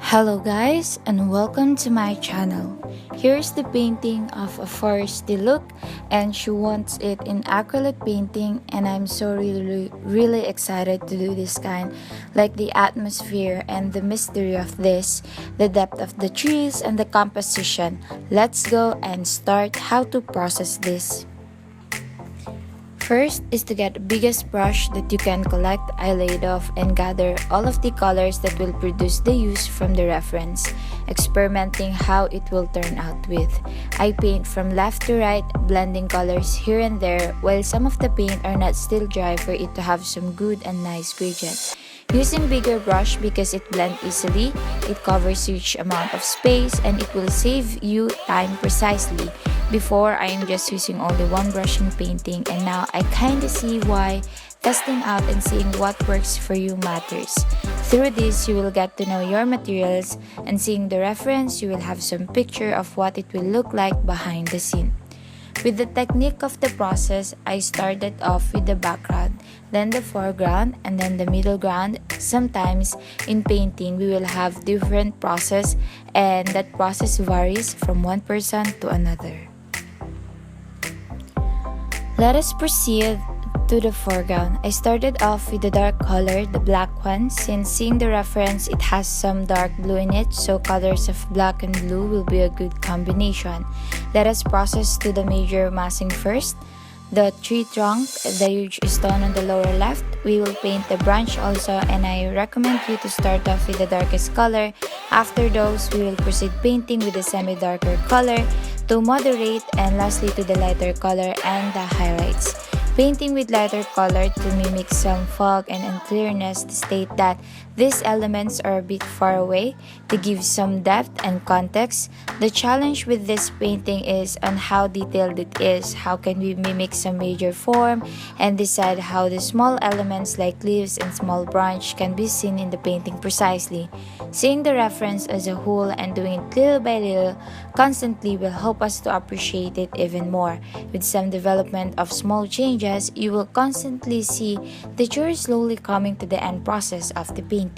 Hello guys and welcome to my channel. Here's the painting of a foresty look, and she wants it in acrylic painting, and I'm so really excited to do this kind, like the atmosphere and the mystery of this, the depth of the trees and the composition. Let's go and start how to process this. First is to get the biggest brush that you can collect. I laid off and gather all of the colors that will produce the hues from the reference, experimenting how it will turn out with. I paint from left to right, blending colors here and there, while some of the paint are not still dry for it to have some good and nice gradient. Using bigger brush because it blends easily, it covers huge amount of space, and it will save you time precisely. Before, I am just using only one brush in painting, and now I kinda see why testing out and seeing what works for you matters. Through this, you will get to know your materials, and seeing the reference, you will have some picture of what it will look like behind the scene. With the technique of the process, I started off with the background, then the foreground, and then the middle ground. Sometimes in painting, we will have different process, and that process varies from one person to another. Let us proceed to the foreground. I started off with the dark color, the black one. Since seeing the reference, it has some dark blue in it, so colors of black and blue will be a good combination. Let us process to the major massing first. The tree trunk, the huge stone on the lower left. We will paint the branch also, and I recommend you to start off with the darkest color. After those, we will proceed painting with the semi-darker color to moderate, and lastly to the lighter color and the highlights. Painting with lighter color to mimic some fog and unclearness to state that these elements are a bit far away, to give some depth and context. The challenge with this painting is on how detailed it is. How can we mimic some major form and decide how the small elements like leaves and small branch can be seen in the painting precisely. Seeing the reference as a whole and doing it little by little constantly will help us to appreciate it even more. With some development of small changes, you will constantly see that you're slowly coming to the end process of the painting.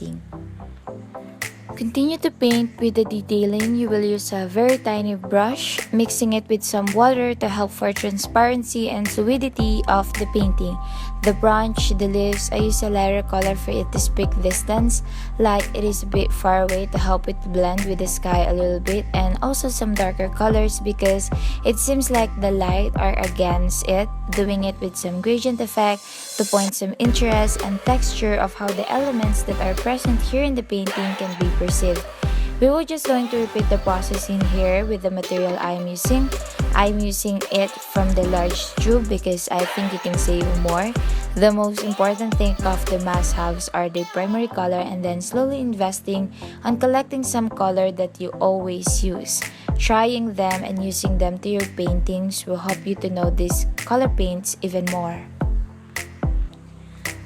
Continue to paint with the detailing. You will use a very tiny brush, mixing it with some water to help for transparency and fluidity of the painting. The branch, the leaves, I use a lighter color for it to speak distance, like it is a bit far away to help it blend with the sky a little bit, and also some darker colors because it seems like the light are against it, doing it with some gradient effect to point some interest and texture of how the elements that are present here in the painting can be perceived. We will just going to repeat the process in here with the material I'm using. I'm using it from the large tube because I think you can save more. The most important thing of the must-haves are the primary color, and then slowly investing on collecting some color that you always use. Trying them and using them to your paintings will help you to know these color paints even more.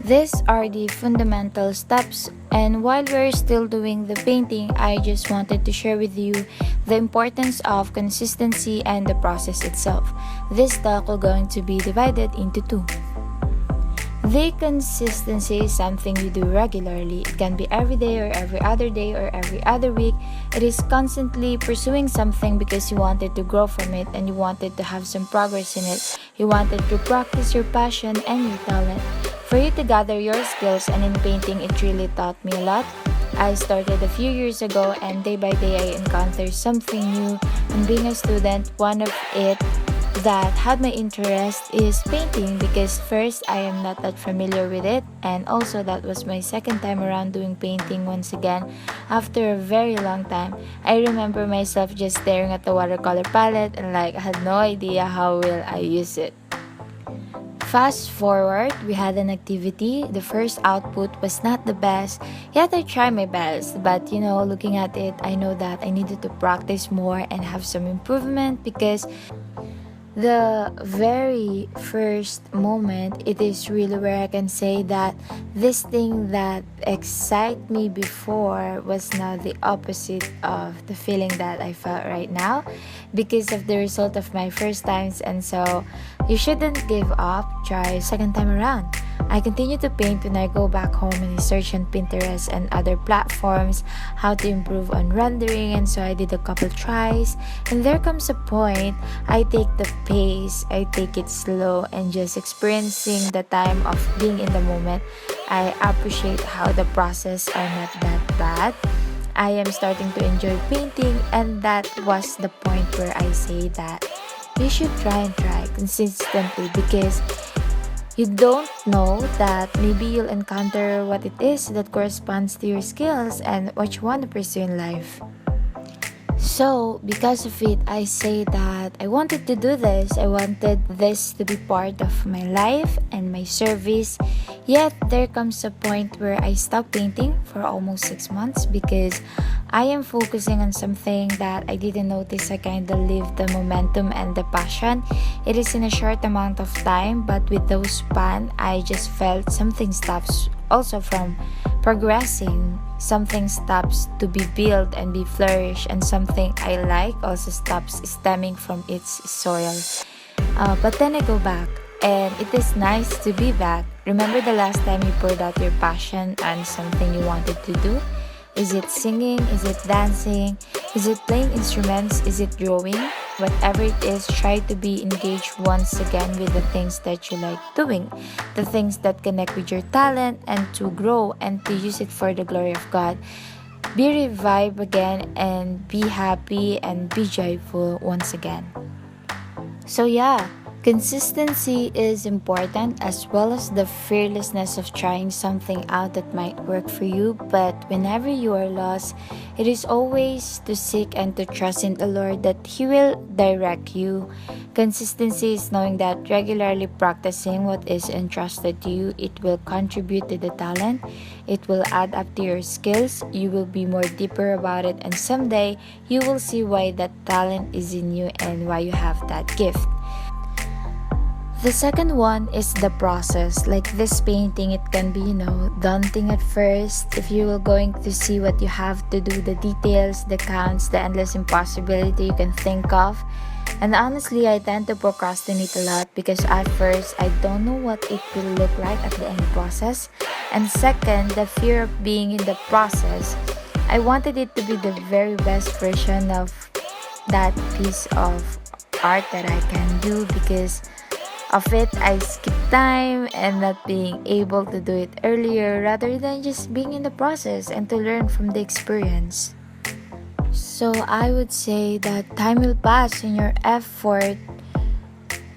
These are the fundamental steps, and while we're still doing the painting, I just wanted to share with you the importance of consistency and the process itself. This talk will going to be divided into two. The consistency is something you do regularly. It can be every day or every other day or every other week. It is constantly pursuing something because you wanted to grow from it and you wanted to have some progress in it. You wanted to practice your passion and your talent. For you to gather your skills, and in painting it really taught me a lot. I started a few years ago, and day by day I encountered something new. And being a student, one of it that had my interest is painting because first I am not that familiar with it, and also that was my second time around doing painting once again after a very long time. I remember myself just staring at the watercolor palette and like I had no idea how will I use it. Fast forward, we had an activity. The first output was not the best, yet I tried my best. But looking at it, I know that I needed to practice more and have some improvement because the very first moment, it is really where I can say that this thing that excited me before was now the opposite of the feeling that I felt right now because of the result of my first times. And so you shouldn't give up, try second time around. I continue to paint when I go back home and I search on Pinterest and other platforms how to improve on rendering, and so I did a couple tries, and there comes a point I take the pace, I take it slow, and just experiencing the time of being in the moment. I appreciate how the process are not that bad. I am starting to enjoy painting, and that was the point where I say that you should try consistently, because you don't know that maybe you'll encounter what it is that corresponds to your skills and what you want to pursue in life. So, because of it, I say that I wanted to do this. I wanted this to be part of my life and my service. Yet, there comes a point where I stopped painting for almost 6 months because I am focusing on something that I didn't notice. I kind of leave the momentum and the passion. It is in a short amount of time, but with those span, I just felt something stops also from progressing. Something stops to be built and be flourished, and something I like also stops stemming from its soil. But then I go back, and it is nice to be back. Remember the last time you poured out your passion on something you wanted to do? Is it singing? Is it dancing? Is it playing instruments? Is it drawing? Whatever it is, try to be engaged once again with the things that you like doing, the things that connect with your talent, and to grow and to use it for the glory of God. Be revived again and be happy and be joyful once again. So yeah, consistency is important, as well as the fearlessness of trying something out that might work for you. But whenever you are lost, it is always to seek and to trust in the Lord that He will direct you. Consistency is knowing that regularly practicing what is entrusted to you, it will contribute to the talent, it will add up to your skills, you will be more deeper about it, and someday you will see why that talent is in you and why you have that gift. The second one is the process. Like this painting, it can be, daunting at first. If you are going to see what you have to do, the details, the counts, the endless impossibility you can think of. And honestly, I tend to procrastinate a lot because at first, I don't know what it will look like at the end process. And second, the fear of being in the process. I wanted it to be the very best version of that piece of art that I can do, because of it, I skip time and not being able to do it earlier rather than just being in the process and to learn from the experience. So I would say that time will pass and your effort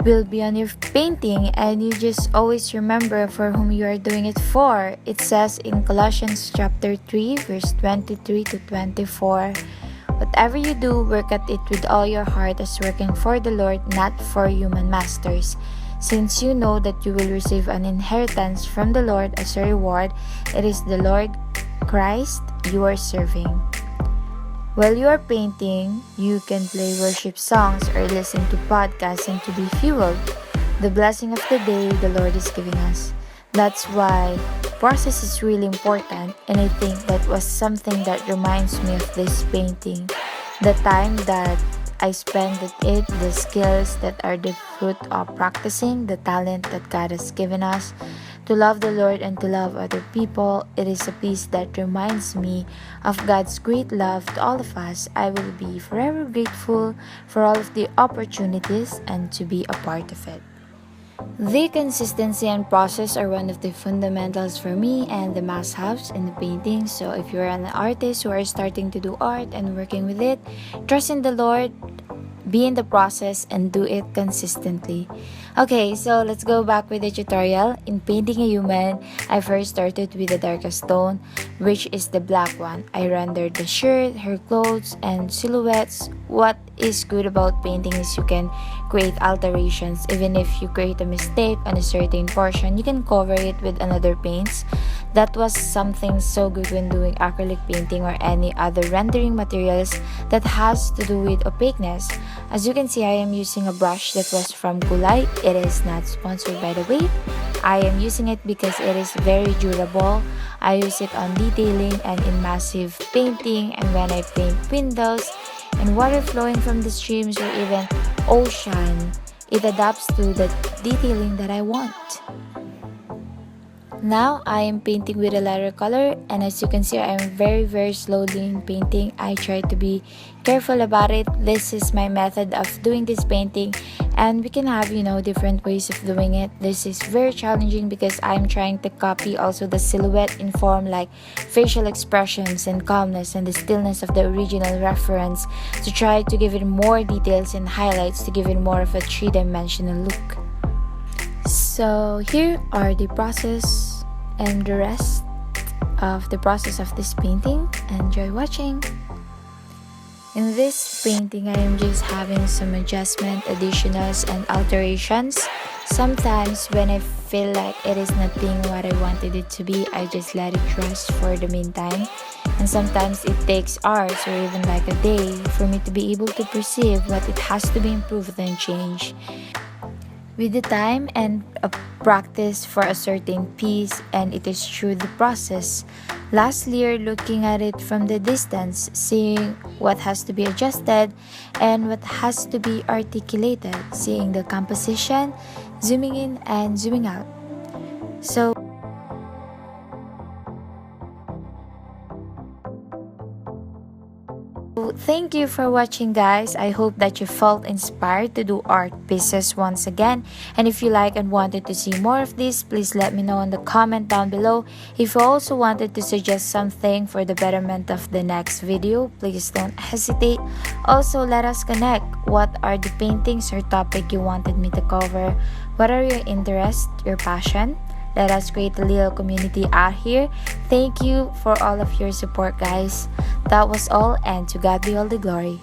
will be on your painting, and you just always remember for whom you are doing it for. It says in Colossians chapter 3 verse 23 to 24, "Whatever you do, work at it with all your heart as working for the Lord, not for human masters. Since you know that you will receive an inheritance from the Lord as a reward, it is the Lord Christ you are serving." While you are painting, you can play worship songs or listen to podcasts and to be fueled. The blessing of the day the Lord is giving us. That's why process is really important, and I think that was something that reminds me of this painting. The time that I spend at it, the skills that are the fruit of practicing, the talent that God has given us to love the Lord and to love other people. It is a piece that reminds me of God's great love to all of us. I will be forever grateful for all of the opportunities and to be a part of it. The consistency and process are one of the fundamentals for me and the must-haves in the painting. So if you're an artist who are starting to do art and working with it, trust in the Lord, be in the process, and do it consistently. Okay, so let's go back with the tutorial. In painting a human, I first started with the darkest tone, which is the black one. I rendered the shirt, her clothes, and silhouettes. What is good about painting is you can create alterations. Even if you create a mistake on a certain portion, you can cover it with another paints. That was something so good when doing acrylic painting or any other rendering materials that has to do with opaqueness. As you can see, I am using a brush that was from Kulay. It is not sponsored, by the way. I am using it because it is very durable. I use it on detailing and in massive painting, and when I paint windows and water flowing from the streams or even ocean, it adapts to the detailing that I want. Now I am painting with a lighter color, and as you can see, I am very slowly in painting. I try to be careful about it. This is my method of doing this painting, and we can have different ways of doing it. This is very challenging because I'm trying to copy also the silhouette in form like facial expressions and calmness and the stillness of the original reference, to try to give it more details and highlights to give it more of a three-dimensional look. So here are the process and the rest of the process of this painting. Enjoy watching. In this painting, I am just having some adjustment, additionals, and alterations. Sometimes when I feel like it is not being what I wanted it to be, I just let it rest for the meantime. And sometimes it takes hours or even like a day for me to be able to perceive what it has to be improved and changed. With the time and a practice for a certain piece, and it is through the process. Lastly, you're looking at it from the distance, seeing what has to be adjusted and what has to be articulated, seeing the composition, zooming in and zooming out. So thank you for watching, guys. I hope that you felt inspired to do art pieces once again. And if you like and wanted to see more of this, please let me know in the comment down below. If you also wanted to suggest something for the betterment of the next video, please don't hesitate. Also, let us connect. What are the paintings or topic you wanted me to cover? What are your interests, your passion? Let us create a little community out here. Thank you for all of your support, guys. That was all, and to God be all the glory.